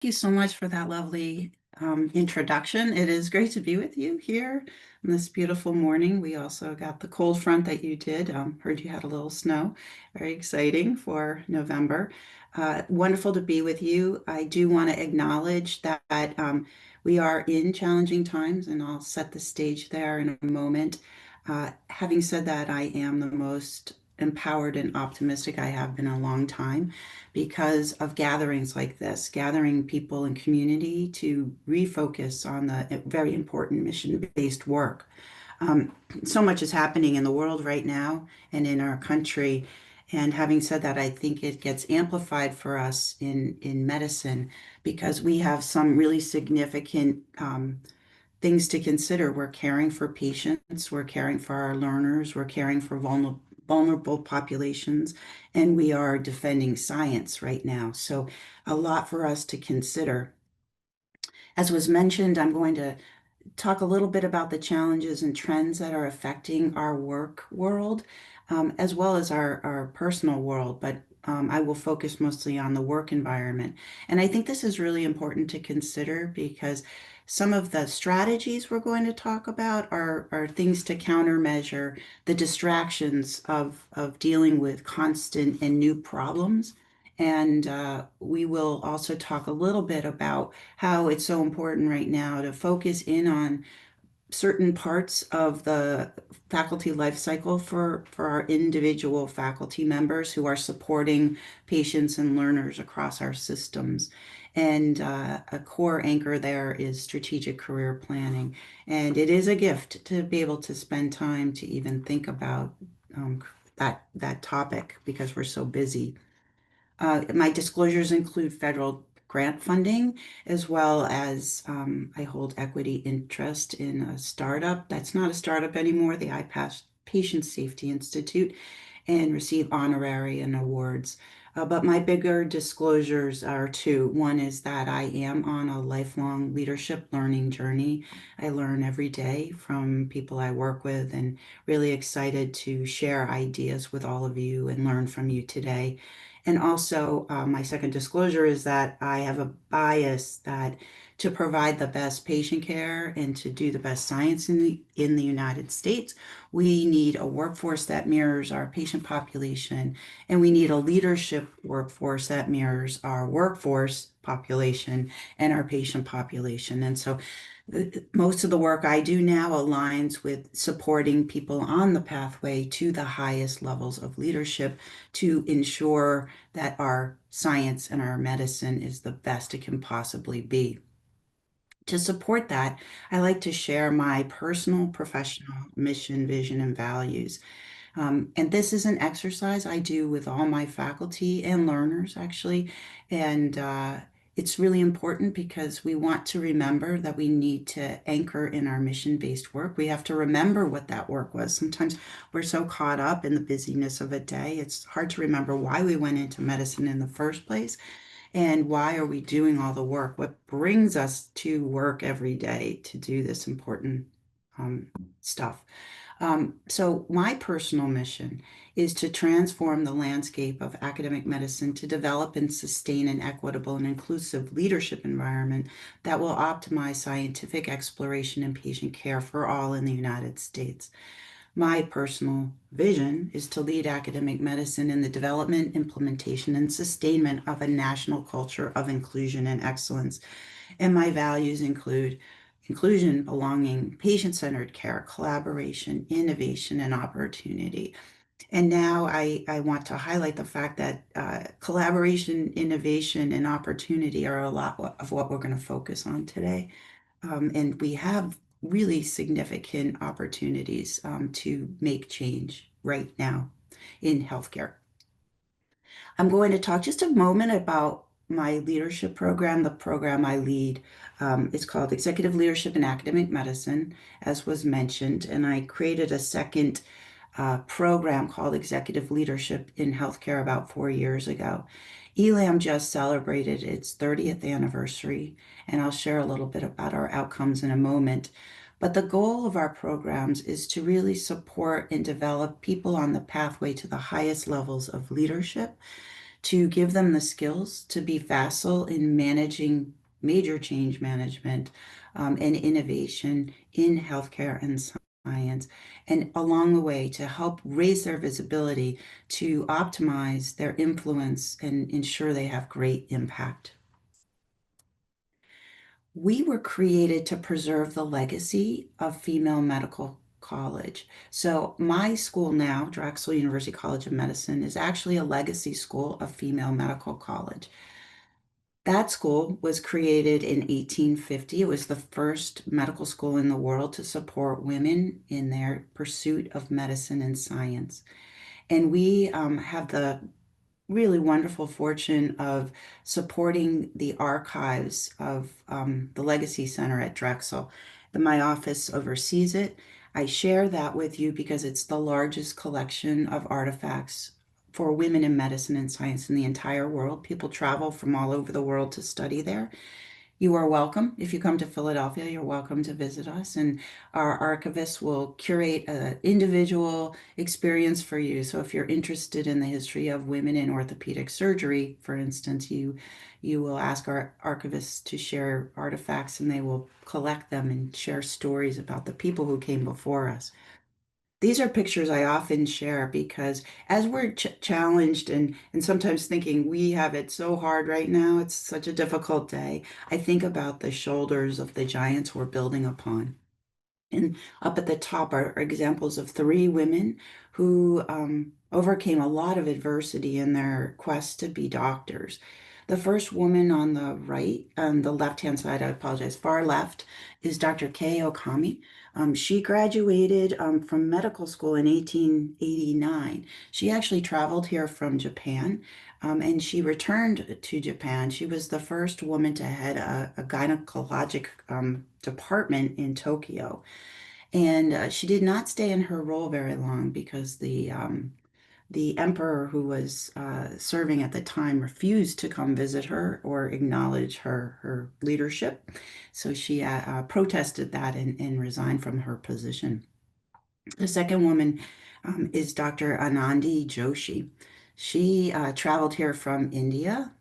you so much for that lovely introduction. It is great to be with you here on this beautiful morning. We also got the cold front that you did. Heard you had a little snow. Very exciting for November. Wonderful to be with you. I do want to acknowledge that we are in challenging times, and I'll set the stage there in a moment. Having said that, I am the most empowered and optimistic I have been in a long time because of gatherings like this, gathering people in community to refocus on the very important mission-based work. So much is happening in the world right now and in our country. And having said that, I think it gets amplified for us in medicine because we have some really significant things to consider. We're caring for patients, we're caring for our learners, we're caring for vulnerable populations, and we are defending science right now. So a lot for us to consider. As was mentioned, I'm going to talk a little bit about the challenges and trends that are affecting our work world, as well as our personal world, but I will focus mostly on the work environment. And I think this is really important to consider because some of the strategies we're going to talk about are things to countermeasure the distractions of dealing with constant and new problems. And we will also talk a little bit about how it's so important right now to focus in on certain parts of the faculty life cycle for our individual faculty members who are supporting patients and learners across our systems. And a core anchor there is strategic career planning. And it is a gift to be able to spend time to even think about that topic because we're so busy. My disclosures include federal grant funding, as well as I hold equity interest in a startup that's not a startup anymore, the iPass Patient Safety Institute, and receive honorary and awards. But my bigger disclosures are two. One is that I am on a lifelong leadership learning journey. I learn every day from people I work with and really excited to share ideas with all of you and learn from you today. And also, my second disclosure is that I have a bias that to provide the best patient care and to do the best science in the United States, we need a workforce that mirrors our patient population, and we need a leadership workforce that mirrors our workforce population and our patient population. And so most of the work I do now aligns with supporting people on the pathway to the highest levels of leadership to ensure that our science and our medicine is the best it can possibly be. To support that, I like to share my personal, professional mission, vision, and values. And this is an exercise I do with all my faculty and learners, actually. And it's really important because we want to remember that we need to anchor in our mission-based work. We have to remember what that work was. Sometimes we're so caught up in the busyness of a day, it's hard to remember why we went into medicine in the first place and why are we doing all the work? What brings us to work every day to do this important um, stuff? So my personal mission is to transform the landscape of academic medicine to develop and sustain an equitable and inclusive leadership environment that will optimize scientific exploration and patient care for all in the United States. My personal vision is to lead academic medicine in the development, implementation, and sustainment of a national culture of inclusion and excellence. And my values include inclusion, belonging, patient-centered care, collaboration, innovation, and opportunity. And now I want to highlight the fact that collaboration, innovation, and opportunity are a lot of what we're going to focus on today. And we have really significant opportunities to make change right now in healthcare. I'm going to talk just a moment about my leadership program, the program I lead. It's called Executive Leadership in Academic Medicine, as was mentioned, and I created a second program called Executive Leadership in Healthcare about 4 years ago. ELAM just celebrated its 30th anniversary, and I'll share a little bit about our outcomes in a moment. But the goal of our programs is to really support and develop people on the pathway to the highest levels of leadership, to give them the skills to be facile in managing major change management and innovation in healthcare and science, and along the way to help raise their visibility to optimize their influence and ensure they have great impact. We were created to preserve the legacy of female medical college. So my school now, Drexel University College of Medicine, is actually a legacy school of female medical college. That school was created in 1850. It was the first medical school in the world to support women in their pursuit of medicine and science. And we have the really wonderful fortune of supporting the archives of the Legacy Center at Drexel. My office oversees it. I share that with you because it's the largest collection of artifacts for women in medicine and science in the entire world. People travel from all over the world to study there. You are welcome. If you come to Philadelphia, you're welcome to visit us, and our archivists will curate an individual experience for you. So if you're interested in the history of women in orthopedic surgery, for instance, you will ask our archivists to share artifacts, and they will collect them and share stories about the people who came before us. These are pictures I often share because as we're challenged and sometimes thinking we have it so hard right now, it's such a difficult day, I think about the shoulders of the giants we're building upon. And up at the top are examples of three women who overcame a lot of adversity in their quest to be doctors. The first woman on the right, on the left-hand side, I apologize, far left, is Dr. Kei Okami. She graduated from medical school in 1889. She actually traveled here from Japan, and she returned to Japan. She was the first woman to head a gynecologic department in Tokyo. And she did not stay in her role very long because the emperor who was serving at the time refused to come visit her or acknowledge her leadership. So she protested that and resigned from her position. The second woman is Dr. Anandi Joshi. She traveled here from India,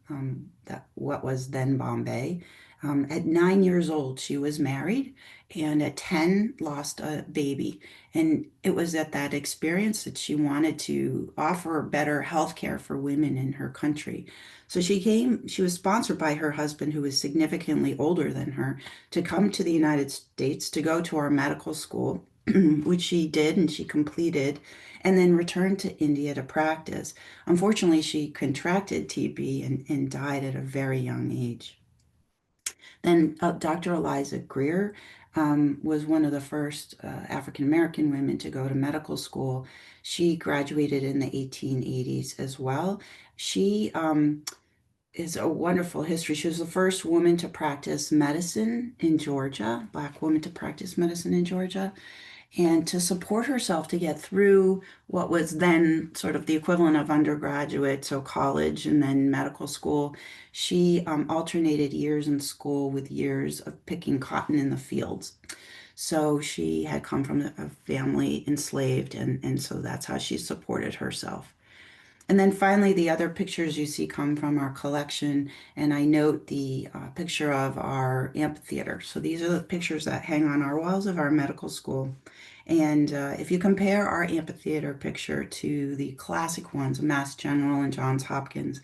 what was then Bombay. At 9 years old, she was married, and at 10, lost a baby. And it was at that experience that she wanted to offer better health care for women in her country. So she was sponsored by her husband, who was significantly older than her, to come to the United States to go to our medical school, which she did and she completed, and then returned to India to practice. Unfortunately, she contracted TB and died at a very young age. Then Dr. Eliza Greer was one of the first African American women to go to medical school. She graduated in the 1880s as well. She is a wonderful history. She was the first woman to practice medicine in Georgia, Black woman to practice medicine in Georgia, and to support herself to get through what was then sort of the equivalent of undergraduate, so college and then medical school. She alternated years in school with years of picking cotton in the fields. So she had come from a family enslaved, and so that's how she supported herself. And then finally, the other pictures you see come from our collection, and I note the picture of our amphitheater. So these are the pictures that hang on our walls of our medical school. And if you compare our amphitheater picture to the classic ones, Mass General and Johns Hopkins,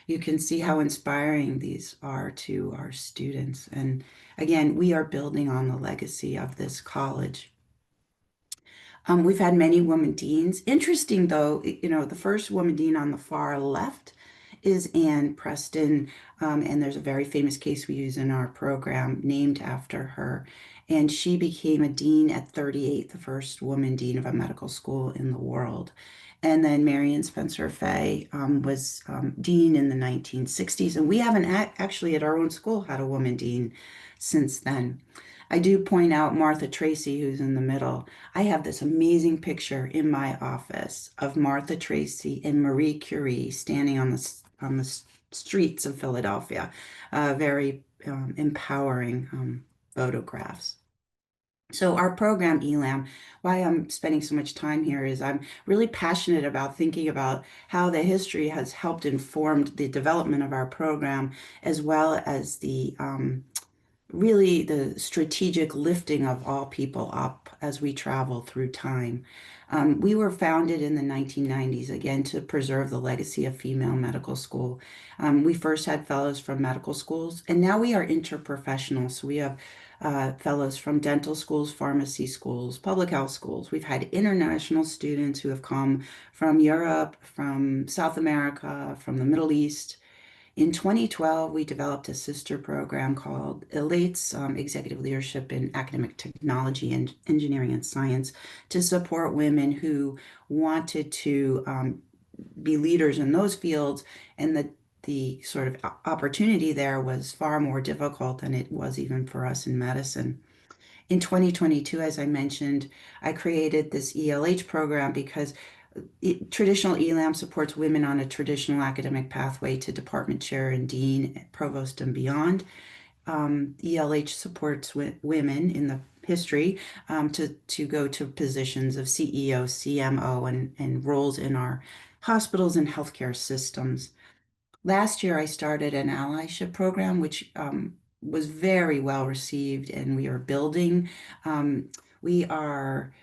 you can see how inspiring these are to our students. And again, we are building on the legacy of this college. We've had many women deans. Interesting, though, the first woman dean on the far left is Anne Preston, and there's a very famous case we use in our program named after her. And she became a dean at 38, the first woman dean of a medical school in the world. And then Marion Spencer Fay was dean in the 1960s, and we haven't actually at our own school had a woman dean since then. I do point out Martha Tracy, who's in the middle. I have this amazing picture in my office of Martha Tracy and Marie Curie standing on the streets of Philadelphia. Very empowering photographs. So our program, ELAM, why I'm spending so much time here is I'm really passionate about thinking about how the history has helped informed the development of our program, as well as the really the strategic lifting of all people up as we travel through time. We were founded in the 1990s, again, to preserve the legacy of female medical school. We first had fellows from medical schools, and now we are interprofessional. So we have fellows from dental schools, pharmacy schools, public health schools. We've had international students who have come from Europe, from South America, from the Middle East. In 2012, we developed a sister program called ELATES, Executive Leadership in Academic Technology and Engineering and Science, to support women who wanted to be leaders in those fields. And the sort of opportunity there was far more difficult than it was even for us in medicine. In 2022, as I mentioned, I created this ELH program because traditional ELAM supports women on a traditional academic pathway to department chair and dean, provost, and beyond. ELH supports women in the history to go to positions of CEO, CMO, and roles in our hospitals and healthcare systems. Last year, I started an allyship program, which was very well received, and we are building. We are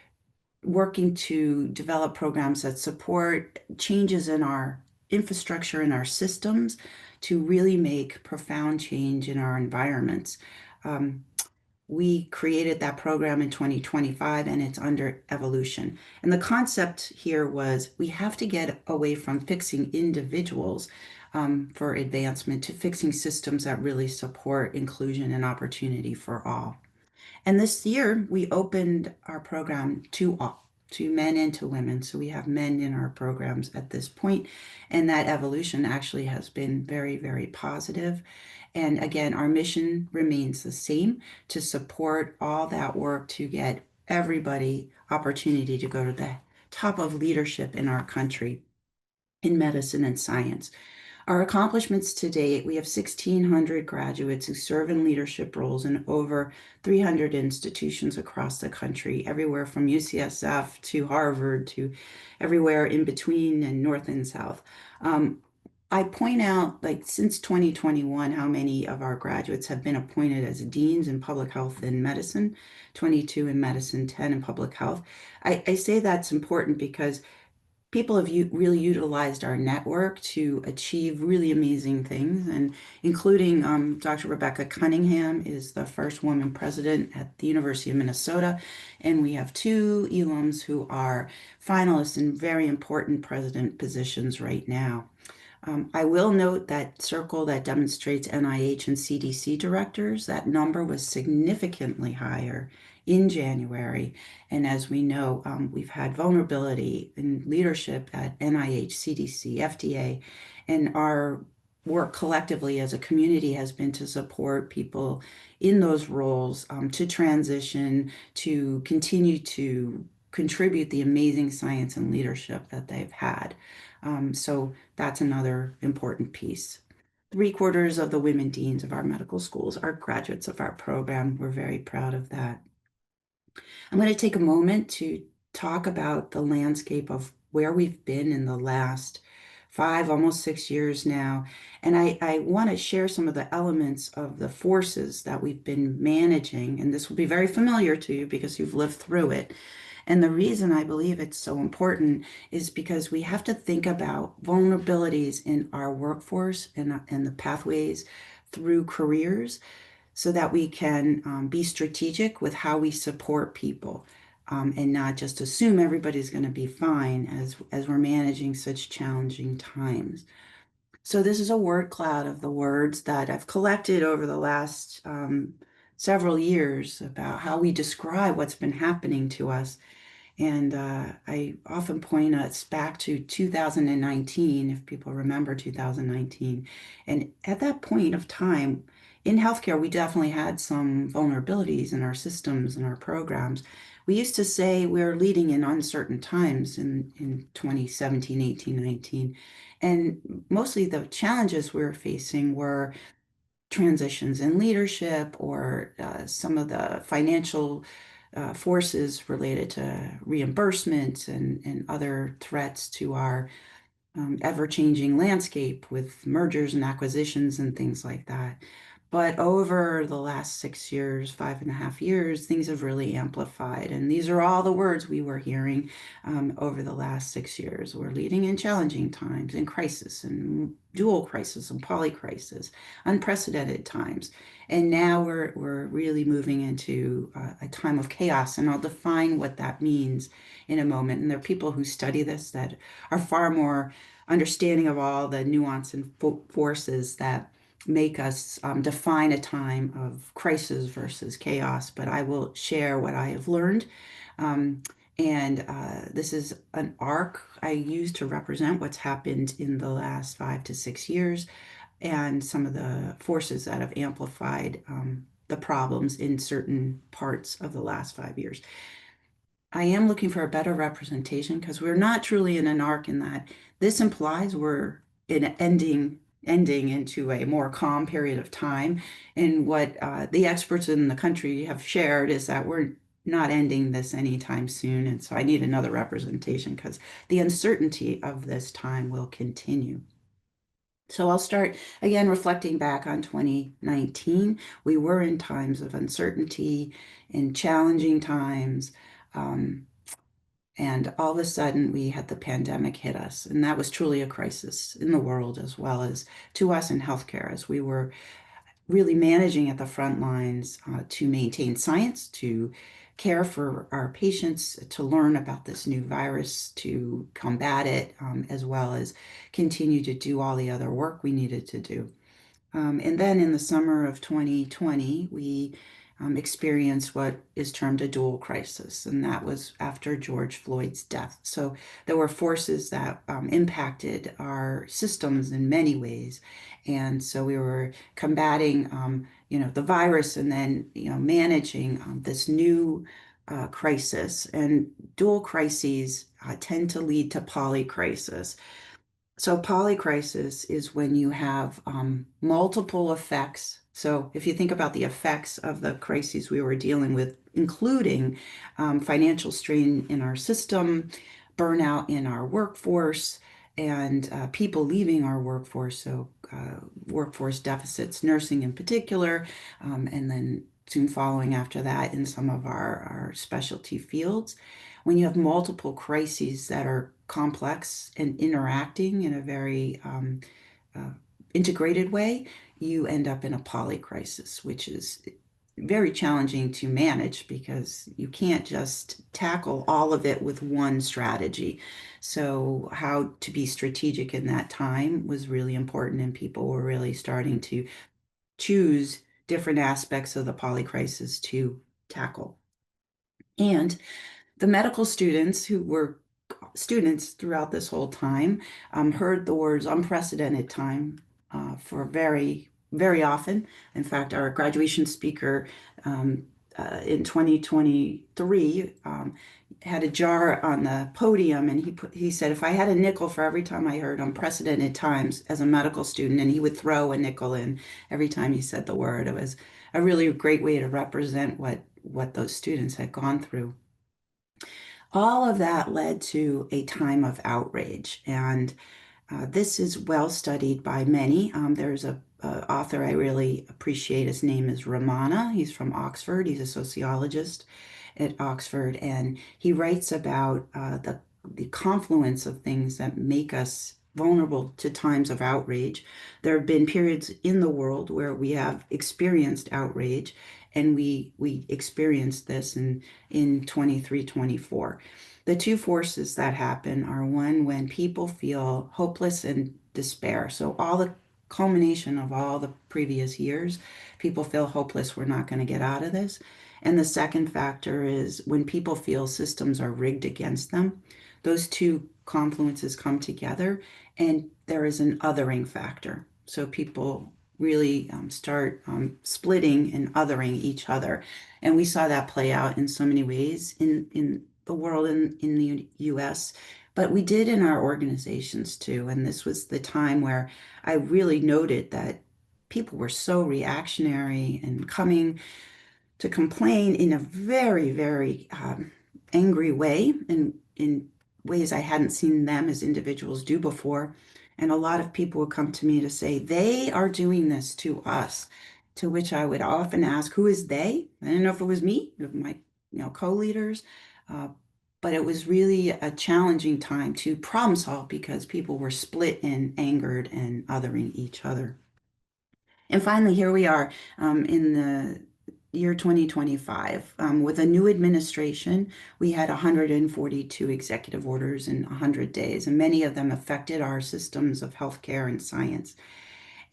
working to develop programs that support changes in our infrastructure and our systems to really make profound change in our environments. Um, we created that program in 2025 and it's under evolution. And the concept here was we have to get away from fixing individuals for advancement to fixing systems that really support inclusion and opportunity for all. And this year, we opened our program to all, to men and to women. So we have men in our programs at this point, and that evolution actually has been very, very positive. And again, our mission remains the same to support all that work to get everybody opportunity to go to the top of leadership in our country in medicine and science. Our accomplishments to date, we have 1,600 graduates who serve in leadership roles in over 300 institutions across the country, everywhere from UCSF to Harvard to everywhere in between and North and South. I point out, like, since 2021, how many of our graduates have been appointed as deans in public health and medicine, 22 in medicine, 10 in public health. I say that's important because people have really utilized our network to achieve really amazing things, and including Dr. Rebecca Cunningham is the first woman president at the University of Minnesota, and we have two ELUMs who are finalists in very important president positions right now. I will note that circle that demonstrates NIH and CDC directors, that number was significantly higher in January. And as we know, we've had vulnerability in leadership at NIH, CDC, FDA, and our work collectively as a community has been to support people in those roles to transition, to continue to contribute the amazing science and leadership that they've had. So that's another important piece. Three-quarters of the women deans of our medical schools are graduates of our program. We're very proud of that. I'm going to take a moment to talk about the landscape of where we've been in the last 5, almost 6 years now. And I want to share some of the elements of the forces that we've been managing. And this will be very familiar to you because you've lived through it. And the reason I believe it's so important is because we have to think about vulnerabilities in our workforce and the pathways through careers so that we can be strategic with how we support people and not just assume everybody's going to be fine as we're managing such challenging times. So this is a word cloud of the words that I've collected over the last several years about how we describe what's been happening to us. And I often point us back to 2019, if people remember 2019. And at that point of time, in healthcare, we definitely had some vulnerabilities in our systems and our programs. We used to say we're leading in uncertain times in 2017, 18, 19. And mostly the challenges we were facing were transitions in leadership or some of the financial forces related to reimbursements and other threats to our ever-changing landscape with mergers and acquisitions and things like that. But over the last 6 years, 5.5 years, things have really amplified. And these are all the words we were hearing over the last 6 years. We're leading in challenging times, in crisis, and dual crisis, and polycrisis, unprecedented times. And now we're really moving into a time of chaos. And I'll define what that means in a moment. And there are people who study this that are far more understanding of all the nuance and forces that make us define a time of crisis versus chaos. But I will share what I have learned. Um, and this is an arc I use to represent what's happened in the last 5 to 6 years and some of the forces that have amplified the problems in certain parts of the last 5 years. I am looking for a better representation because we're not truly in an arc in that this implies we're in ending into a more calm period of time. And what the experts in the country have shared is that we're not ending this anytime soon. And so I need another representation because the uncertainty of this time will continue. So I'll start again reflecting back on 2019. We were in times of uncertainty, in challenging times. Um, and all of a sudden, we had the pandemic hit us. And that was truly a crisis in the world as well as to us in healthcare, as we were really managing at the front lines to maintain science, to care for our patients, to learn about this new virus, to combat it, as well as continue to do all the other work we needed to do. And then in the summer of 2020, we experienced what is termed a dual crisis, and that was after George Floyd's death. So there were forces that impacted our systems in many ways. And so we were combating, the virus and then, managing this new crisis. And dual crises tend to lead to polycrisis. So polycrisis is when you have multiple effects. So if you think about the effects of the crises we were dealing with, including financial strain in our system, burnout in our workforce, and people leaving our workforce, so workforce deficits, nursing in particular, and then soon following after that in some of our specialty fields. When you have multiple crises that are complex and interacting in a very uh, integrated way, you end up in a polycrisis, which is very challenging to manage because you can't just tackle all of it with one strategy. So, how to be strategic in that time was really important, and people were really starting to choose different aspects of the polycrisis to tackle. And the medical students who were students throughout this whole time heard the words unprecedented time for very, very often. In fact, our graduation speaker in 2023 had a jar on the podium, and he said, if I had a nickel for every time I heard unprecedented times as a medical student, and he would throw a nickel in every time he said the word. It was a really great way to represent what those students had gone through. All of that led to a time of outrage, and this is well studied by many. There's a author I really appreciate. His name is Ramana. He's from Oxford. He's a sociologist at Oxford, and he writes about the confluence of things that make us vulnerable to times of outrage. There have been periods in the world where we have experienced outrage, and we experienced this in 23, 24. The two forces that happen are one when people feel hopeless and despair. So all the culmination of all the previous years, people feel hopeless, we're not going to get out of this. And the second factor is when people feel systems are rigged against them. Those two confluences come together, and there is an othering factor. So people really start splitting and othering each other. And we saw that play out in so many ways in the world, in the US, but we did in our organizations too. And this was the time where I really noted that people were so reactionary and coming to complain in a very, very angry way, and in ways I hadn't seen them as individuals do before. And a lot of people would come to me to say, they are doing this to us, to which I would often ask, who is they? I didn't know if it was me, my, co-leaders, uh, but it was really a challenging time to problem solve because people were split and angered and othering each other. And finally, here we are in the year 2025 with a new administration. We had 142 executive orders in 100 days, and many of them affected our systems of healthcare and science.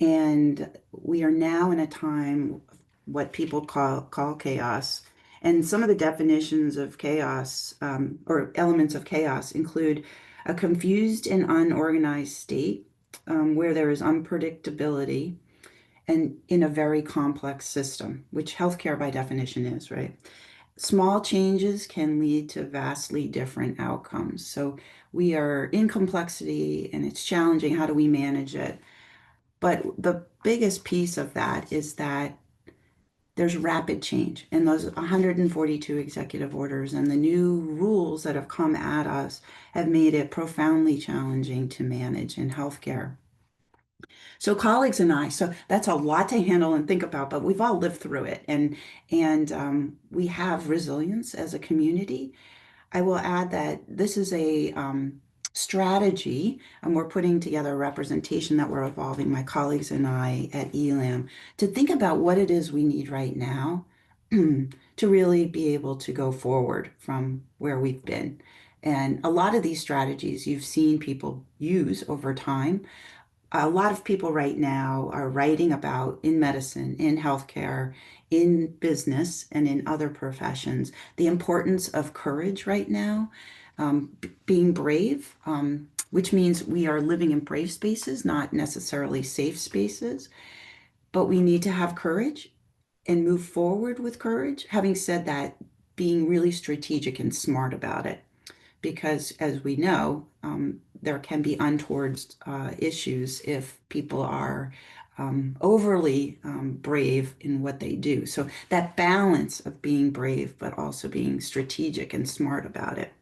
And we are now in a time what people call chaos. And some of the definitions of chaos or elements of chaos include a confused and unorganized state where there is unpredictability and in a very complex system, which healthcare by definition is, right? Small changes can lead to vastly different outcomes. So we are in complexity and it's challenging. How do we manage it? But the biggest piece of that is that there's rapid change, and those 142 executive orders and the new rules that have come at us have made it profoundly challenging to manage in healthcare. So colleagues and I, so that's a lot to handle and think about, but we've all lived through it, and we have resilience as a community. I will add that this is a strategy, and we're putting together a representation that we're evolving, my colleagues and I at ELAM, to think about what it is we need right now to really be able to go forward from where we've been. And a lot of these strategies you've seen people use over time. A lot of people right now are writing about in medicine, in healthcare, in business, and in other professions, the importance of courage right now, being brave, which means we are living in brave spaces, not necessarily safe spaces, but we need to have courage and move forward with courage. Having said that, being really strategic and smart about it because, as we know, there can be untoward issues if people are overly brave in what they do. So that balance of being brave, but also being strategic and smart about it.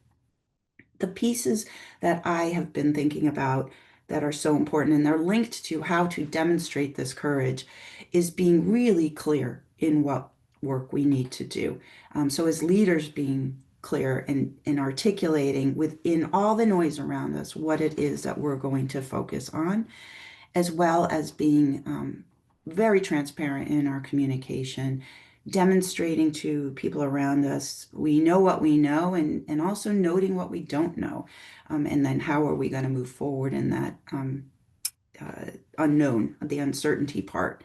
The pieces that I have been thinking about that are so important, and they're linked to how to demonstrate this courage, is being really clear in what work we need to do. So as leaders, being clear and articulating within all the noise around us what it is that we're going to focus on, as well as being very transparent in our communication, demonstrating to people around us we know what we know, and also noting what we don't know. And then how are we going to move forward in that unknown, the uncertainty part.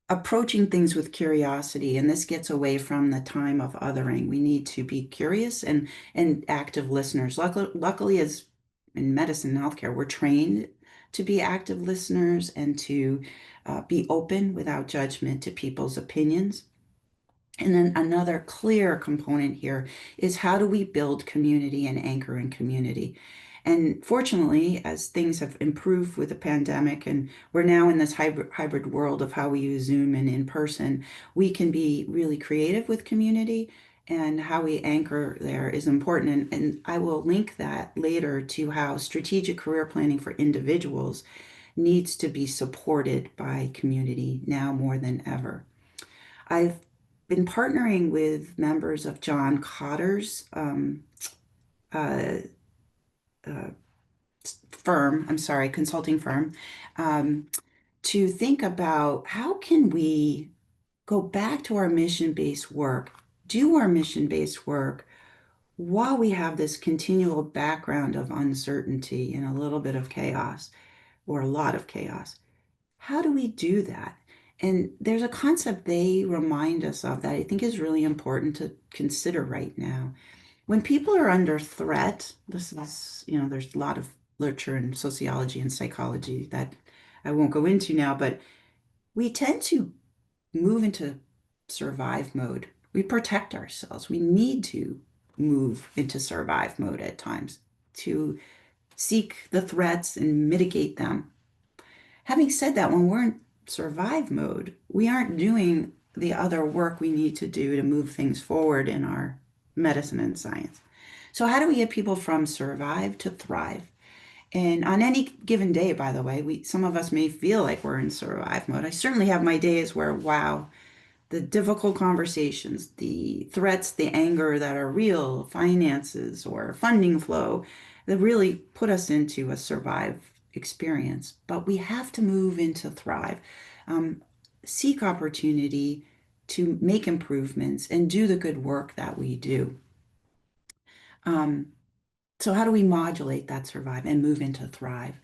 Approaching things with curiosity, and this gets away from the time of othering. We need to be curious and active listeners. Luckily, as in medicine and healthcare, we're trained to be active listeners and to be open without judgment to people's opinions. And then another clear component here is how do we build community and anchor in community? And fortunately, as things have improved with the pandemic, and we're now in this hybrid world of how we use Zoom and in person, we can be really creative with community, and how we anchor there is important. And I will link that later to how strategic career planning for individuals needs to be supported by community now more than ever. I've been partnering with members of John Cotter's uh, uh, firm, I'm sorry, consulting firm, um, to think about how can we go back to our mission-based work, do our mission-based work while we have this continual background of uncertainty and a little bit of chaos or a lot of chaos. How do we do that? And there's a concept they remind us of that I think is really important to consider right now. When people are under threat, this is, there's a lot of literature in sociology and psychology that I won't go into now, but we tend to move into survive mode. We protect ourselves. We need to move into survive mode at times to seek the threats and mitigate them. Having said that, when we're in survive mode, we aren't doing the other work we need to do to move things forward in our medicine and science. So how do we get people from survive to thrive? And on any given day, by the way, some of us may feel like we're in survive mode. I certainly have my days where, wow, the difficult conversations, the threats, the anger that are real, finances or funding flow, that really put us into a survive experience. But we have to move into thrive, um, seek opportunity to make improvements and do the good work that we do. Um, so how do we modulate that survive and move into thrive?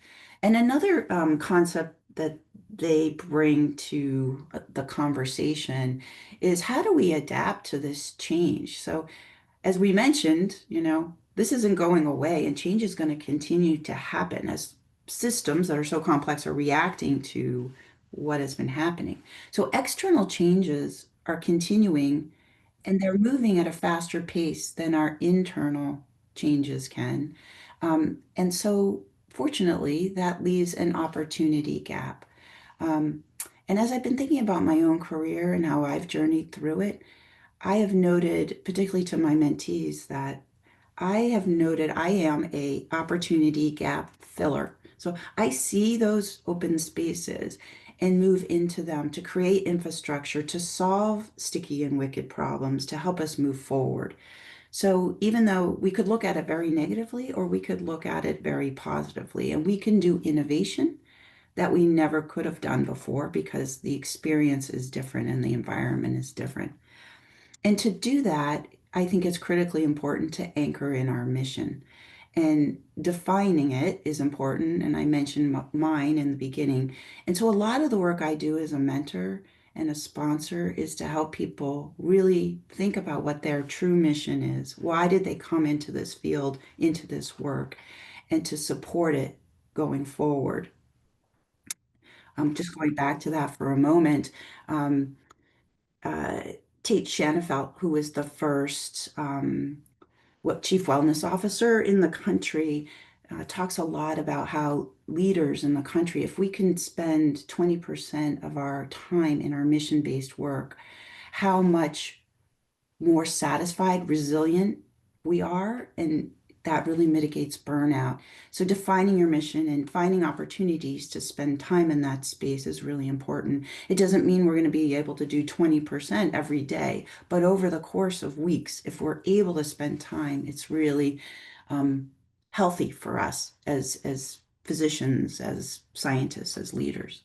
And another concept that they bring to the conversation is how do we adapt to this change? So as we mentioned, this isn't going away and change is going to continue to happen as systems that are so complex are reacting to what has been happening. So external changes are continuing and they're moving at a faster pace than our internal changes can. And so, fortunately, that leaves an opportunity gap. Um, and as I've been thinking about my own career and how I've journeyed through it, I have noted, particularly to my mentees, that I have noted I am a opportunity gap filler. So I see those open spaces and move into them to create infrastructure to solve sticky and wicked problems to help us move forward. So even though we could look at it very negatively or we could look at it very positively, and we can do innovation that we never could have done before because the experience is different and the environment is different. And to do that, I think it's critically important to anchor in our mission. And defining it is important. And I mentioned mine in the beginning. And so a lot of the work I do as a mentor and a sponsor is to help people really think about what their true mission is. Why did they come into this field, into this work, and to support it going forward. Just going back to that for a moment. Um, uh, Tate Shanafelt, who was the first chief wellness officer in the country, talks a lot about how leaders in the country, if we can spend 20% of our time in our mission-based work, how much more satisfied, resilient we are, and that really mitigates burnout. So defining your mission and finding opportunities to spend time in that space is really important. It doesn't mean we're going to be able to do 20% every day, but over the course of weeks, if we're able to spend time, it's really healthy for us as physicians, as scientists, as leaders.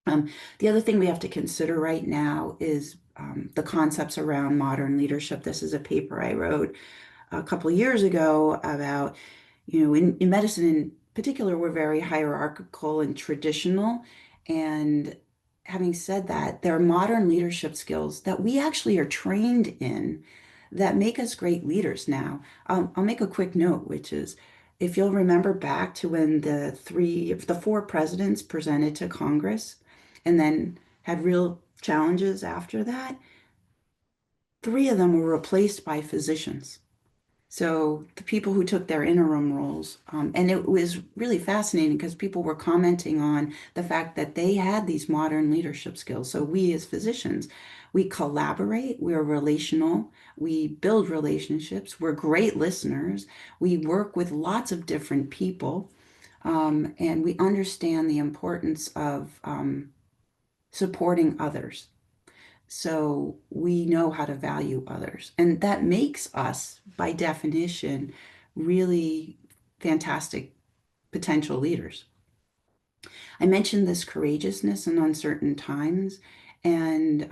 The other thing we have to consider right now is the concepts around modern leadership. This is a paper I wrote a couple of years ago about, in medicine in particular, we're very hierarchical and traditional. And having said that, there are modern leadership skills that we actually are trained in that make us great leaders now. I'll make a quick note, which is if you'll remember back to when the four presidents presented to Congress and then had real challenges after that, three of them were replaced by physicians. So the people who took their interim roles, and it was really fascinating because people were commenting on the fact that they had these modern leadership skills. So we as physicians, we collaborate, we're relational, we build relationships, we're great listeners, we work with lots of different people, and we understand the importance of supporting others. So we know how to value others. And that makes us, by definition, really fantastic potential leaders. I mentioned this courageousness in uncertain times. And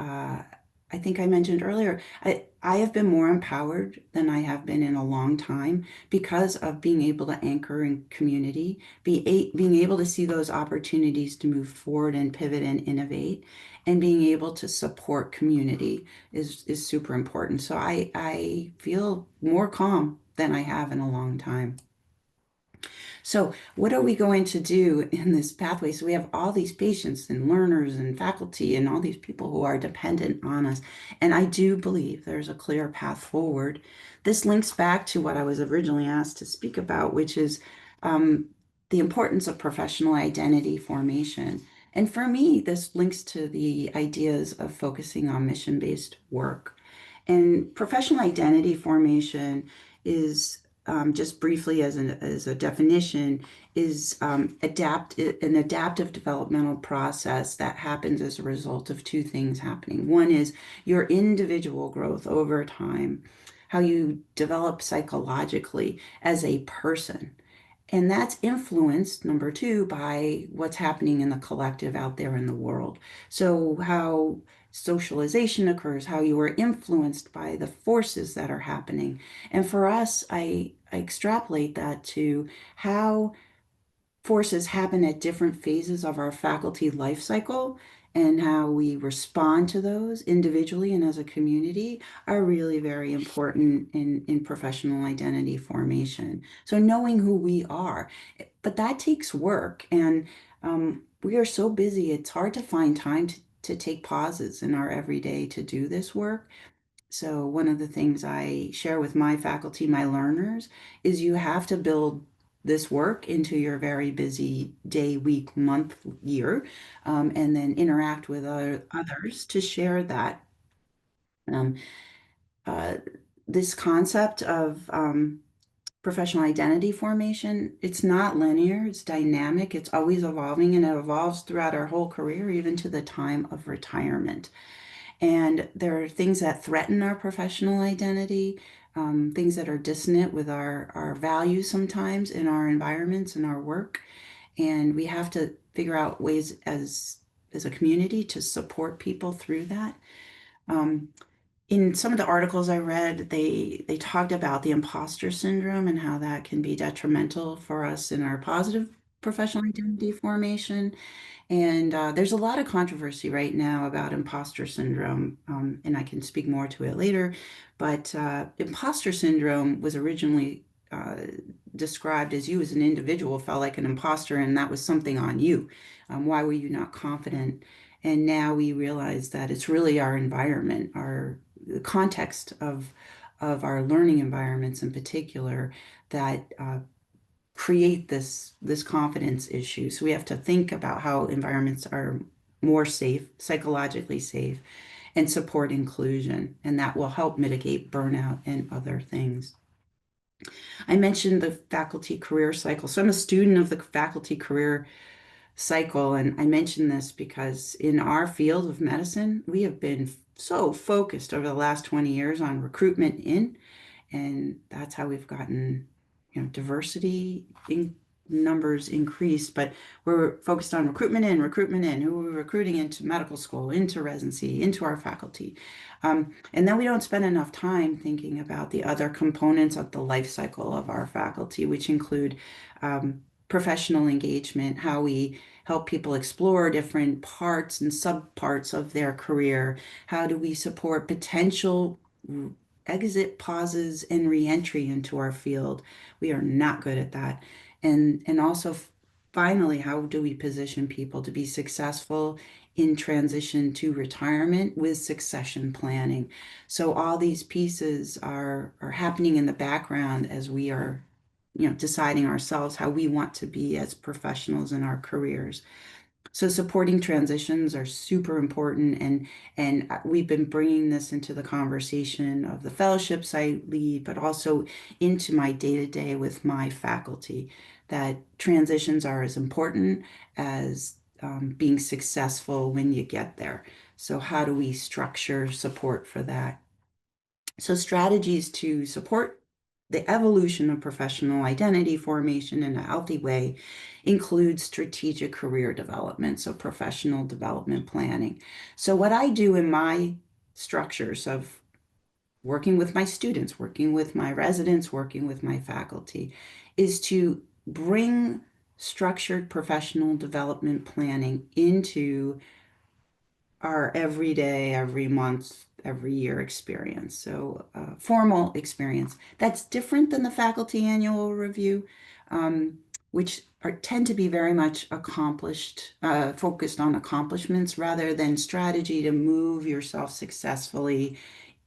I think I mentioned earlier, I have been more empowered than I have been in a long time because of being able to anchor in community, being able to see those opportunities to move forward and pivot and innovate, and being able to support community is super important. So I feel more calm than I have in a long time. So, what are we going to do in this pathway? So, we have all these patients and learners and faculty and all these people who are dependent on us. And I do believe there's a clear path forward. This links back to what I was originally asked to speak about, which is um, the importance of professional identity formation. And for me, this links to the ideas of focusing on mission-based work. And professional identity formation is, just briefly as a definition, is an adaptive developmental process that happens as a result of two things happening. One is your individual growth over time, how you develop psychologically as a person. And that's influenced, number two, by what's happening in the collective out there in the world. So, how socialization occurs, how you are influenced by the forces that are happening. And for us, I extrapolate that to how forces happen at different phases of our faculty life cycle, and how we respond to those individually and as a community are really very important in professional identity formation. So knowing who we are, but that takes work, and we are so busy, it's hard to find time to take pauses in our everyday to do this work. So one of the things I share with my faculty, my learners, is you have to build this work into your very busy day, week, month, year, and then interact with others to share that. Um, uh, this concept of professional identity formation, it's not linear, it's dynamic, it's always evolving, and it evolves throughout our whole career, even to the time of retirement. And there are things that threaten our professional identity, things that are dissonant with our values sometimes in our environments and our work. And we have to figure out ways as a community to support people through that. Um, in some of the articles I read, they talked about the imposter syndrome and how that can be detrimental for us in our positive professional identity formation. And there's a lot of controversy right now about imposter syndrome, and I can speak more to it later. But imposter syndrome was originally described as you as an individual felt like an imposter, and that was something on you. Why were you not confident? And now we realize that it's really our environment, our the context of our learning environments in particular, that create this confidence issue. So we have to think about how environments are more safe, psychologically safe, and support inclusion, and that will help mitigate burnout and other things. I mentioned the faculty career cycle. So I'm a student of the faculty career cycle, and I mention this because in our field of medicine, we have been so focused over the last 20 years on recruitment in, and that's how we've gotten, diversity in numbers increased. But we're focused on recruitment in, who we're recruiting into medical school, into residency, into our faculty. And then we don't spend enough time thinking about the other components of the life cycle of our faculty, which include professional engagement, how we help people explore different parts and subparts of their career. How do we support potential exit pauses and reentry into our field? We are not good at that. And also finally, how do we position people to be successful in transition to retirement with succession planning? So all these pieces are happening in the background as we are, deciding ourselves how we want to be as professionals in our careers. So supporting transitions are super important, and we've been bringing this into the conversation of the fellowships I lead, but also into my day-to-day with my faculty, that transitions are as important as being successful when you get there. So how do we structure support for that? So strategies to support the evolution of professional identity formation in a healthy way include strategic career development, so professional development planning. So what I do in my structures of working with my students, working with my residents, working with my faculty, is to bring structured professional development planning into our everyday, every month, every year experience. So, formal experience. That's different than the faculty annual review, which tend to be very much accomplished, focused on accomplishments rather than strategy to move yourself successfully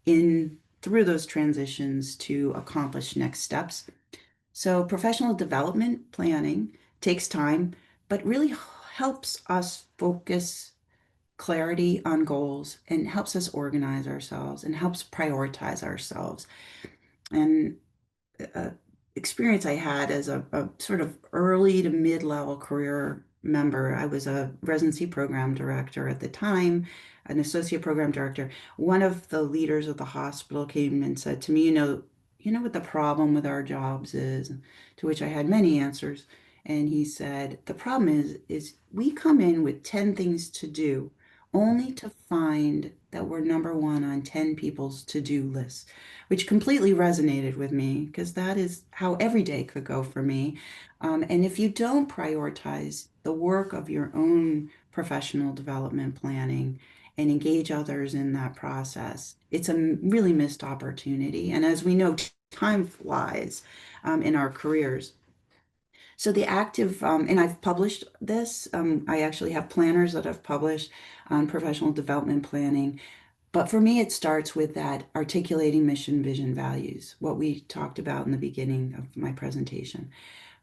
in through those transitions to accomplish next steps. So professional development planning takes time, but really helps us focus clarity on goals and helps us organize ourselves and helps prioritize ourselves. And uh, experience I had as a sort of early to mid-level career member. I was a residency program director at the time, an associate program director. One of the leaders of the hospital came and said to me, you know what the problem with our jobs is? To which I had many answers. And he said, the problem is we come in with 10 things to do, only to find that we're number one on 10 people's to-do list, which completely resonated with me because that is how every day could go for me. And if you don't prioritize the work of your own professional development planning and engage others in that process, it's a really missed opportunity. And as we know, time flies in our careers. So the active, and I've published this, I actually have planners that I've published on professional development planning. But for me, it starts with that articulating mission, vision, values, what we talked about in the beginning of my presentation,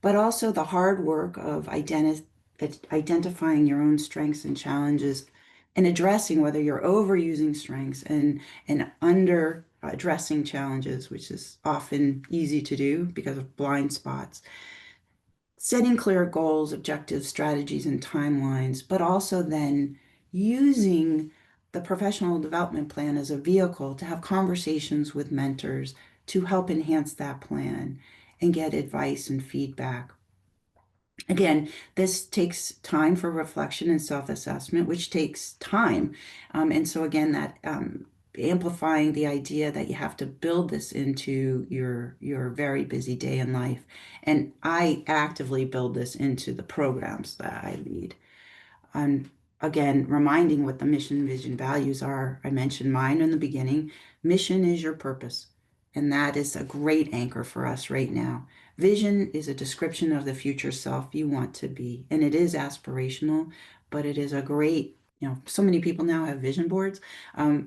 but also the hard work of identifying your own strengths and challenges and addressing whether you're overusing strengths and under addressing challenges, which is often easy to do because of blind spots. Setting clear goals, objectives, strategies, and timelines, but also then using the professional development plan as a vehicle to have conversations with mentors to help enhance that plan and get advice and feedback. Again, this takes time for reflection and self-assessment, which takes time. And so again, that amplifying the idea that you have to build this into your very busy day in life. And I actively build this into the programs that I lead. And again, reminding what the mission, vision, values are. I mentioned mine in the beginning. Mission is your purpose. And that is a great anchor for us right now. Vision is a description of the future self you want to be. And it is aspirational, but it is a great, so many people now have vision boards.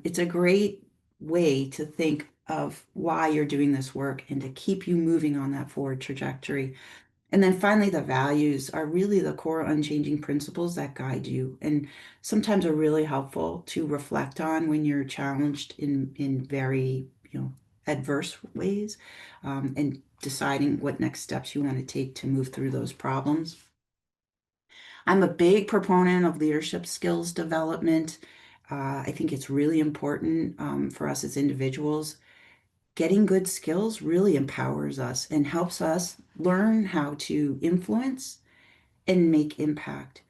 It's a great way to think of why you're doing this work and to keep you moving on that forward trajectory. And then finally, the values are really the core unchanging principles that guide you and sometimes are really helpful to reflect on when you're challenged in very, adverse ways, and deciding what next steps you want to take to move through those problems. I'm a big proponent of leadership skills development. I think it's really important for us as individuals. Getting good skills really empowers us and helps us learn how to influence and make impact.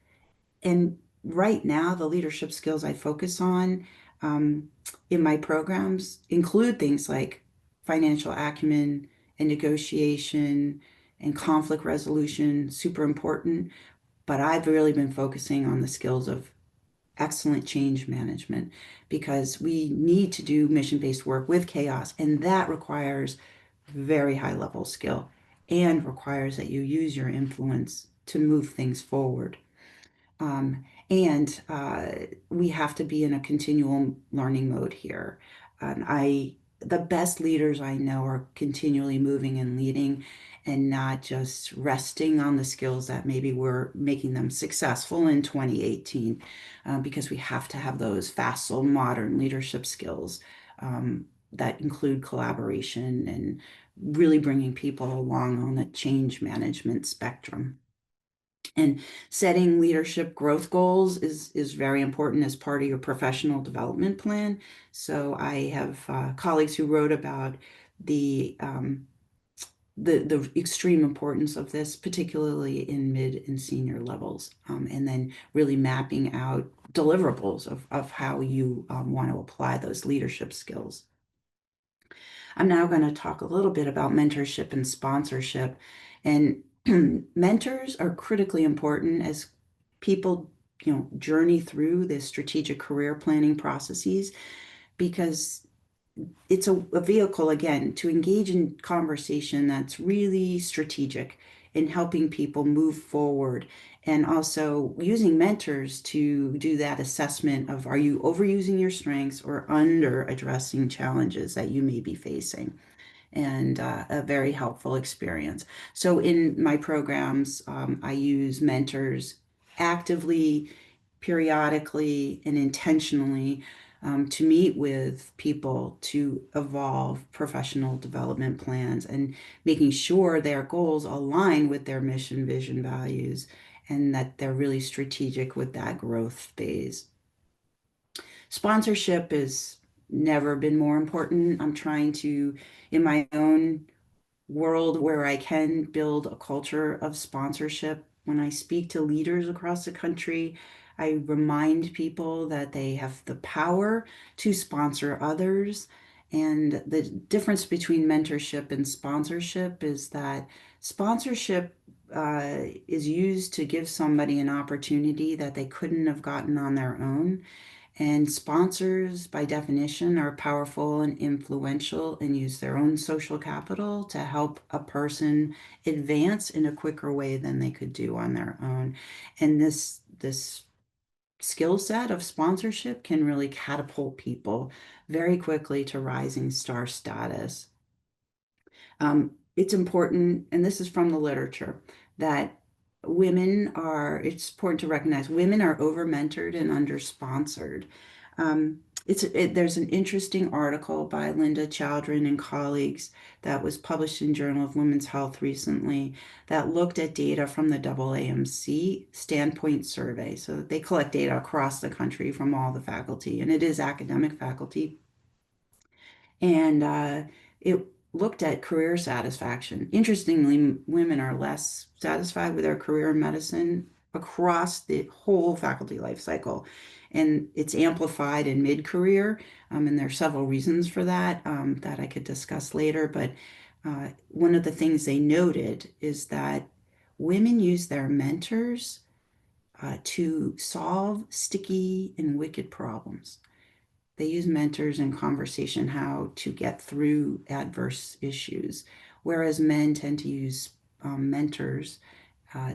And right now, the leadership skills I focus on um, in my programs include things like financial acumen and negotiation and conflict resolution, super important. But I've really been focusing on the skills of excellent change management because we need to do mission-based work with chaos, and that requires very high level skill and requires that you use your influence to move things forward. And we have to be in a continual learning mode here. And the best leaders I know are continually moving and leading and not just resting on the skills that maybe were making them successful in 2018, because we have to have those facile modern leadership skills that include collaboration and really bringing people along on the change management spectrum. And setting leadership growth goals is very important as part of your professional development plan. So I have colleagues who wrote about the the extreme importance of this, particularly in mid and senior levels, and then really mapping out deliverables of how you want to apply those leadership skills. I'm now going to talk a little bit about mentorship and sponsorship. And mentors are critically important as people, journey through the strategic career planning processes because it's a vehicle, again, to engage in conversation that's really strategic in helping people move forward and also using mentors to do that assessment of are you overusing your strengths or under addressing challenges that you may be facing, and a very helpful experience. So in my programs, I use mentors actively, periodically, and intentionally to meet with people to evolve professional development plans and making sure their goals align with their mission, vision, values, and that they're really strategic with that growth phase. Sponsorship has never been more important. I'm trying to, in my own world where I can build a culture of sponsorship. When I speak to leaders across the country, I remind people that they have the power to sponsor others. And the difference between mentorship and sponsorship is that sponsorship is used to give somebody an opportunity that they couldn't have gotten on their own. And sponsors, by definition, are powerful and influential and use their own social capital to help a person advance in a quicker way than they could do on their own. And this skill set of sponsorship can really catapult people very quickly to rising star status. It's important, and this is from the literature, that it's important to recognize women are over-mentored and under-sponsored. There's an interesting article by Linda Chaldron and colleagues that was published in Journal of Women's Health recently that looked at data from the AAMC Standpoint Survey. So they collect data across the country from all the faculty, and it is academic faculty. And it looked at career satisfaction. Interestingly, women are less satisfied with their career in medicine across the whole faculty life cycle. And it's amplified in mid-career, and there are several reasons for that that I could discuss later. But one of the things they noted is that women use their mentors to solve sticky and wicked problems. They use mentors in conversation how to get through adverse issues, whereas men tend to use mentors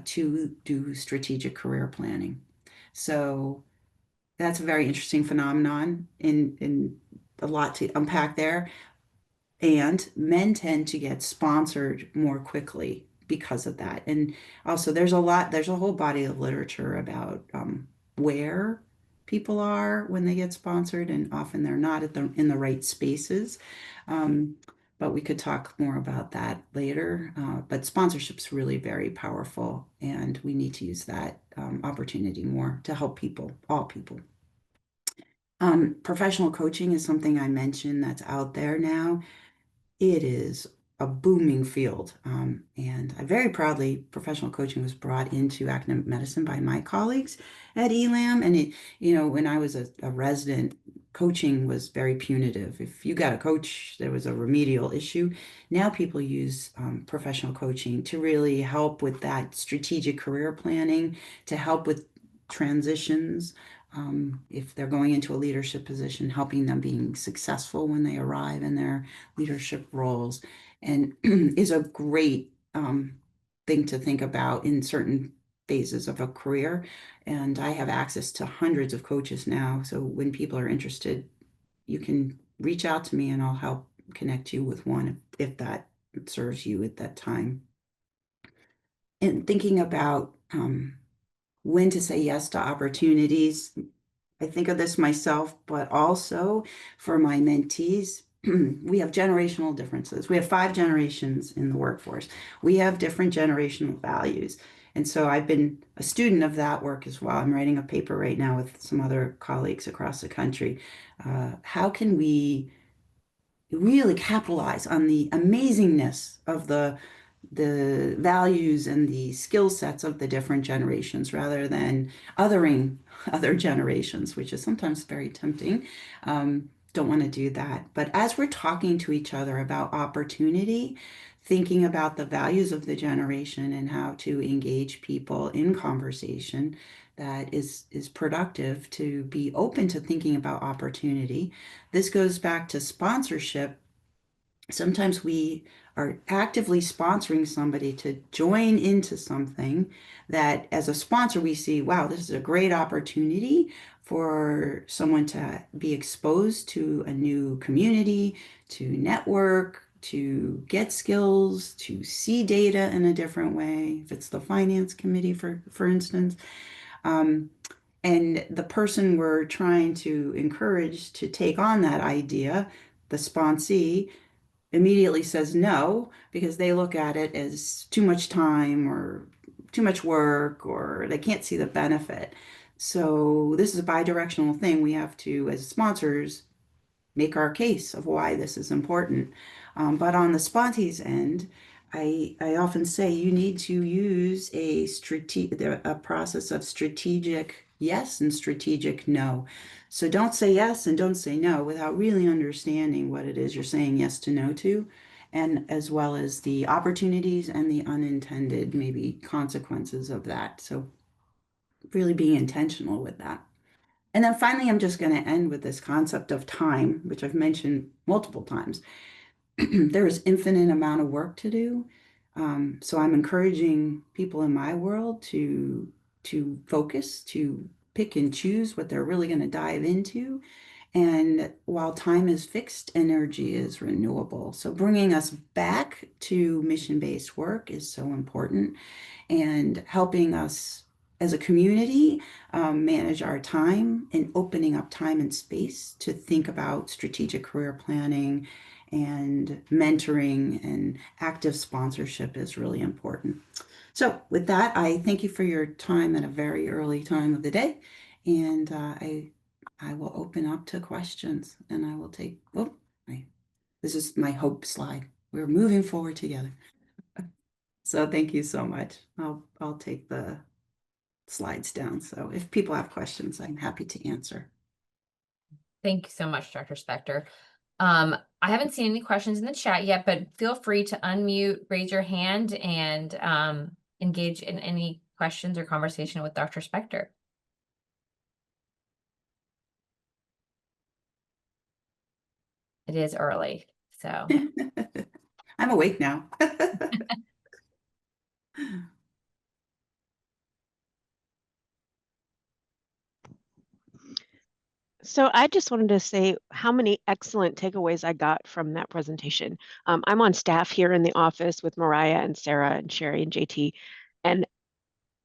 to do strategic career planning. So that's a very interesting phenomenon in a lot to unpack there. And men tend to get sponsored more quickly because of that. And also, there's a whole body of literature about where people are when they get sponsored, and often they're not in the right spaces. Um, but we could talk more about that later. But sponsorship's really very powerful, and we need to use that opportunity more to help people, all people. Professional coaching is something I mentioned that's out there now. It is a booming field. And I very proudly, professional coaching was brought into academic medicine by my colleagues at ELAM. And when I was a resident, coaching was very punitive. If you got a coach, there was a remedial issue. Now people use professional coaching to really help with that strategic career planning, to help with transitions. If they're going into a leadership position, helping them being successful when they arrive in their leadership roles, and is a great thing to think about in certain phases of a career. And I have access to hundreds of coaches now. So when people are interested, you can reach out to me and I'll help connect you with one if that serves you at that time. And thinking about when to say yes to opportunities, I think of this myself, but also for my mentees. We have generational differences. We have 5 generations in the workforce. We have different generational values. And so I've been a student of that work as well. I'm writing a paper right now with some other colleagues across the country. How can we really capitalize on the amazingness of the values and the skill sets of the different generations rather than othering other generations, which is sometimes very tempting. Don't want to do that. But as we're talking to each other about opportunity, thinking about the values of the generation and how to engage people in conversation that is productive, to be open to thinking about opportunity. This goes back to sponsorship. Sometimes we are actively sponsoring somebody to join into something that as a sponsor we see, wow, this is a great opportunity for someone to be exposed to a new community, to network, to get skills, to see data in a different way. If it's the finance committee, for instance, Um, and the person we're trying to encourage to take on that idea, the sponsee, immediately says no because they look at it as too much time or too much work or they can't see the benefit. So this is a bi-directional thing. We have to, as sponsors, make our case of why this is important. But on the spontee's end, I often say you need to use a process of strategic yes and strategic no. So don't say yes and don't say no without really understanding what it is you're saying yes to no to, and as well as the opportunities and the unintended maybe consequences of that. So really being intentional with that. And then finally, I'm just going to end with this concept of time, which I've mentioned multiple times. There is infinite amount of work to do. So I'm encouraging people in my world to focus, to pick and choose what they're really going to dive into. And while time is fixed, energy is renewable. So bringing us back to mission-based work is so important and helping us as a community manage our time and opening up time and space to think about strategic career planning and mentoring and active sponsorship is really important. So with that, I thank you for your time at a very early time of the day, and I will open up to questions, and I will take. Oh, this is my hope slide. We're moving forward together. So thank you so much. I'll take the slides down. So if people have questions, I'm happy to answer. Thank you so much, Dr. Spector. I haven't seen any questions in the chat yet, but feel free to unmute, raise your hand, and engage in any questions or conversation with Dr. Spector. It is early, so. I'm awake now. So I just wanted to say how many excellent takeaways I got from that presentation. I'm on staff here in the office with Mariah and Sarah and Sherry and JT, and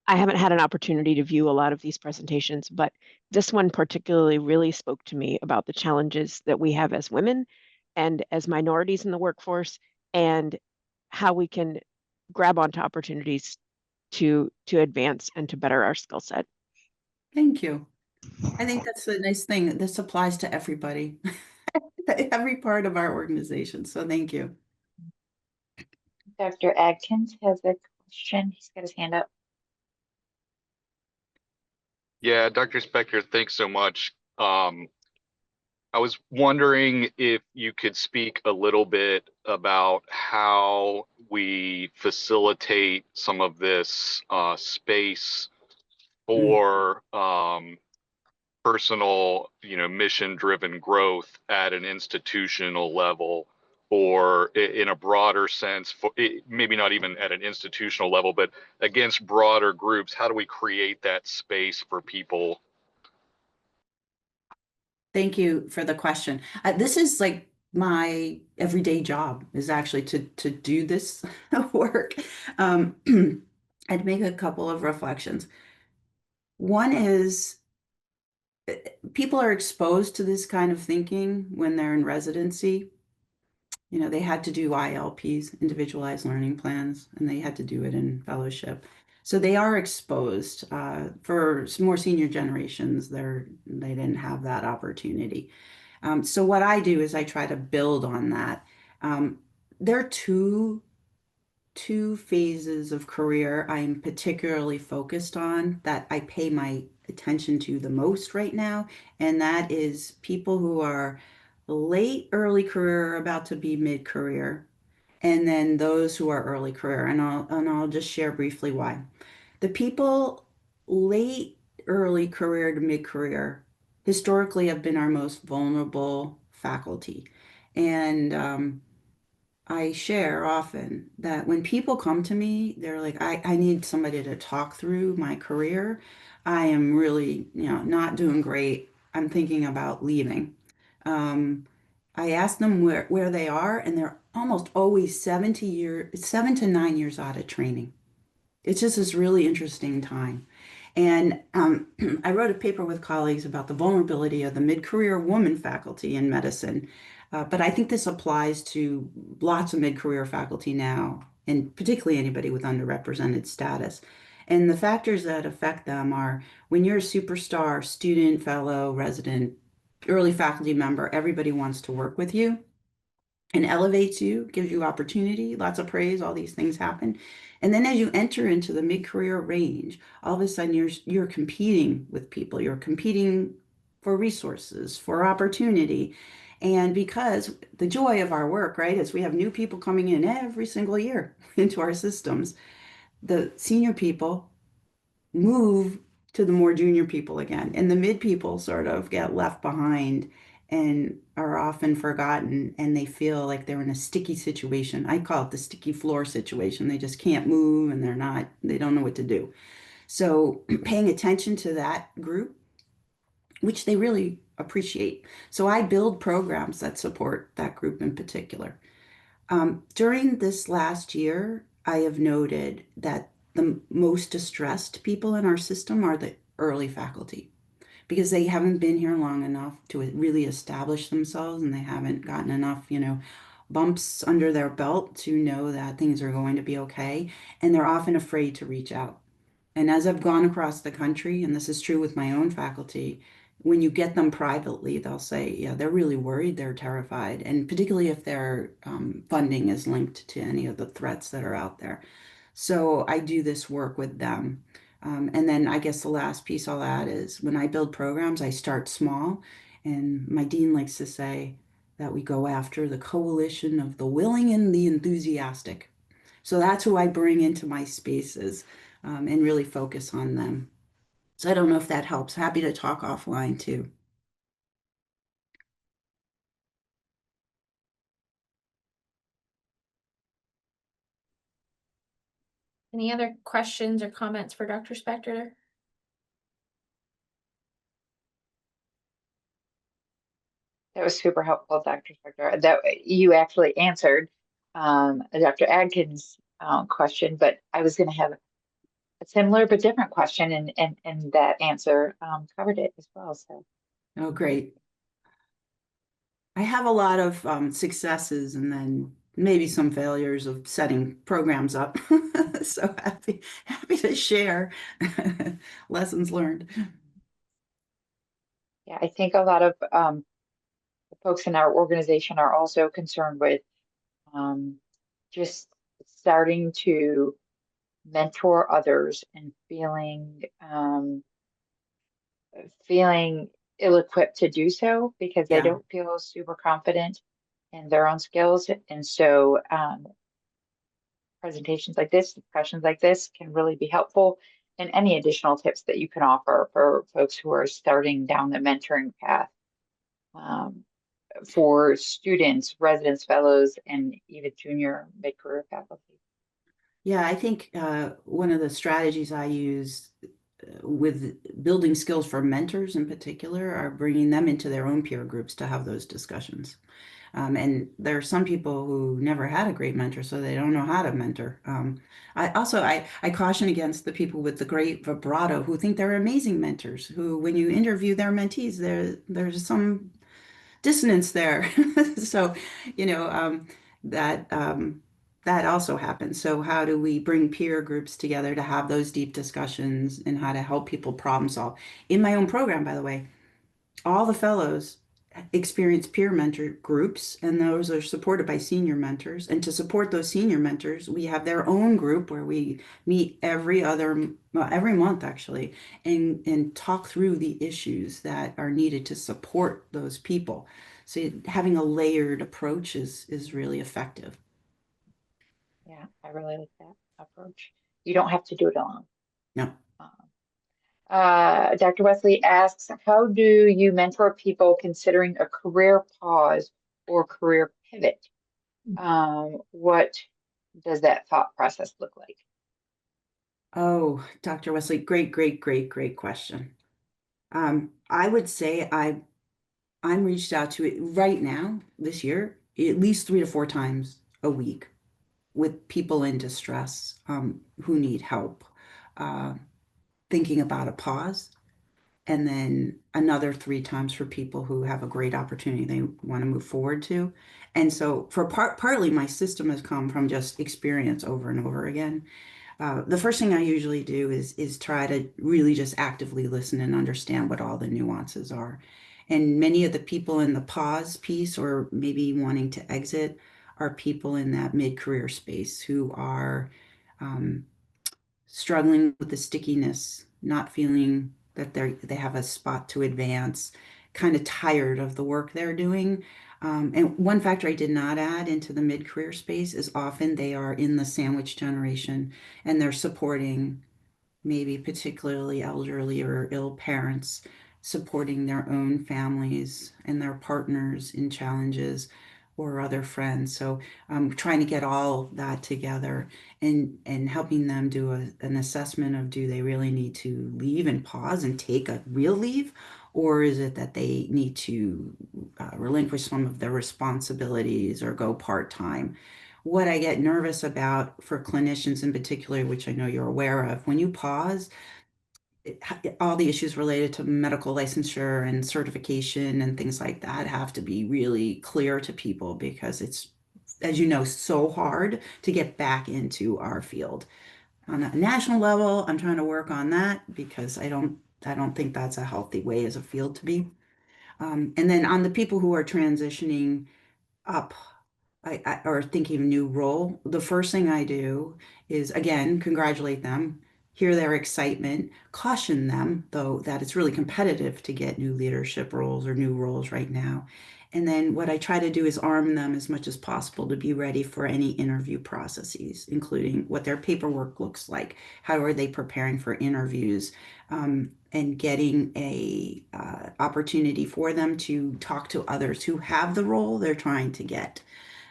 I haven't had an opportunity to view a lot of these presentations, but this one particularly really spoke to me about the challenges that we have as women and as minorities in the workforce, and how we can grab onto opportunities to advance and to better our skill set. Thank you. I think that's a nice thing. This applies to everybody, every part of our organization. So thank you. Dr. Adkins has a question. He's got his hand up. Yeah, Dr. Spector, thanks so much. I was wondering if you could speak a little bit about how we facilitate some of this space for personal, mission-driven growth at an institutional level, or in a broader sense, maybe not even at an institutional level, but against broader groups. How do we create that space for people? Thank you for the question. This is like my everyday job is actually to do this work. I'd make a couple of reflections. One is people are exposed to this kind of thinking when they're in residency. You know, they had to do ILPs, individualized learning plans, and they had to do it in fellowship. So they are exposed. For some more senior generations, they didn't have that opportunity. So what I do is I try to build on that. There are two phases of career I'm particularly focused on that I pay my attention to the most right now, and that is people who are late early career, about to be mid-career, and then those who are early career. And I'll just share briefly why. The people late early career to mid-career historically have been our most vulnerable faculty. And I share often that when people come to me, they're like, I need somebody to talk through my career. I am really, not doing great. I'm thinking about leaving. I ask them where they are, and they're almost always 7 to 9 years out of training. It's just this really interesting time. And I wrote a paper with colleagues about the vulnerability of the mid-career woman faculty in medicine. But I think this applies to lots of mid-career faculty now, and particularly anybody with underrepresented status. And the factors that affect them are when you're a superstar, student, fellow, resident, early faculty member, everybody wants to work with you and elevates you, gives you opportunity, lots of praise, all these things happen. And then as you enter into the mid-career range, all of a sudden you're competing with people. You're competing for resources, for opportunity. And because the joy of our work, right, is we have new people coming in every single year into our systems. The senior people move to the more junior people again, and the mid people sort of get left behind and are often forgotten, and they feel like they're in a sticky situation. I call it the sticky floor situation. They just can't move and they don't know what to do. So paying attention to that group, which they really appreciate. So I build programs that support that group in particular. During this last year, I have noted that the most distressed people in our system are the early faculty because they haven't been here long enough to really establish themselves, and they haven't gotten enough, bumps under their belt to know that things are going to be okay. And they're often afraid to reach out. And as I've gone across the country, and this is true with my own faculty, when you get them privately, they'll say, yeah, they're really worried, they're terrified, and particularly if their funding is linked to any of the threats that are out there. So I do this work with them. And then I guess the last piece I'll add is when I build programs, I start small. And my dean likes to say that we go after the coalition of the willing and the enthusiastic. So that's who I bring into my spaces and really focus on them. So I don't know if that helps. Happy to talk offline too. Any other questions or comments for Dr. Spector? That was super helpful, Dr. Spector. That you actually answered Dr. Adkins' question, but I was going to have a similar but different question, and that answer covered it as well. So, Oh, great. I have a lot of successes and then maybe some failures of setting programs up. So happy to share lessons learned. yeah, I think a lot of the folks in our organization are also concerned with just starting to mentor others and feeling ill-equipped to do so because they Yeah. don't feel super confident in their own skills. And so presentations like this, discussions like this can really be helpful. And any additional tips that you can offer for folks who are starting down the mentoring path for students, residents, fellows, and even junior mid-career faculty. Yeah, I think one of the strategies I use with building skills for mentors in particular are bringing them into their own peer groups to have those discussions. And there are some people who never had a great mentor, so they don't know how to mentor. I caution against the people with the great vibrato who think they're amazing mentors, who, when you interview their mentees, there's some dissonance there. So, you know, that also happens. So how do we bring peer groups together to have those deep discussions and how to help people problem solve? In my own program, by the way, all the fellows experience peer mentor groups, and those are supported by senior mentors. And to support those senior mentors, we have their own group where we meet every month actually, and talk through the issues that are needed to support those people. So having a layered approach is really effective. Yeah, I really like that approach. You don't have to do it alone. No. Dr. Wesley asks, how do you mentor people considering a career pause or career pivot? What does that thought process look like? Oh, Dr. Wesley, great question. I would say I'm reached out to it right now this year at least 3 to 4 times a week with people in distress who need help. thinking about a pause, and then another 3 times for people who have a great opportunity they want to move forward to. And so for partly my system has come from just experience over and over again. The first thing I usually do is try to really just actively listen and understand what all the nuances are. And many of the people in the pause piece or maybe wanting to exit are people in that mid-career space who are um, struggling with the stickiness, not feeling that they have a spot to advance, kind of tired of the work they're doing. And one factor I did not add into the mid-career space is often they are in the sandwich generation and they're supporting maybe particularly elderly or ill parents, supporting their own families and their partners in challenges or other friends. So trying to get all that together and helping them do an assessment of, do they really need to leave and pause and take a real leave? Or is it that they need to relinquish some of their responsibilities or go part-time? What I get nervous about for clinicians in particular, which I know you're aware of, when you pause, all the issues related to medical licensure and certification and things like that have to be really clear to people, because it's, as you know, so hard to get back into our field. On a national level, I'm trying to work on that because I don't think that's a healthy way as a field to be. And then on the people who are transitioning up, or thinking of a new role, the first thing I do is, again, congratulate them, hear their excitement, caution them, though, that it's really competitive to get new leadership roles or new roles right now. And then what I try to do is arm them as much as possible to be ready for any interview processes, including what their paperwork looks like, how are they preparing for interviews, and getting a opportunity for them to talk to others who have the role they're trying to get.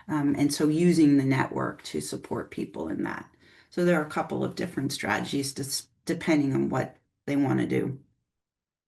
And so using the network to support people in that. So there are a couple of different strategies depending on what they want to do.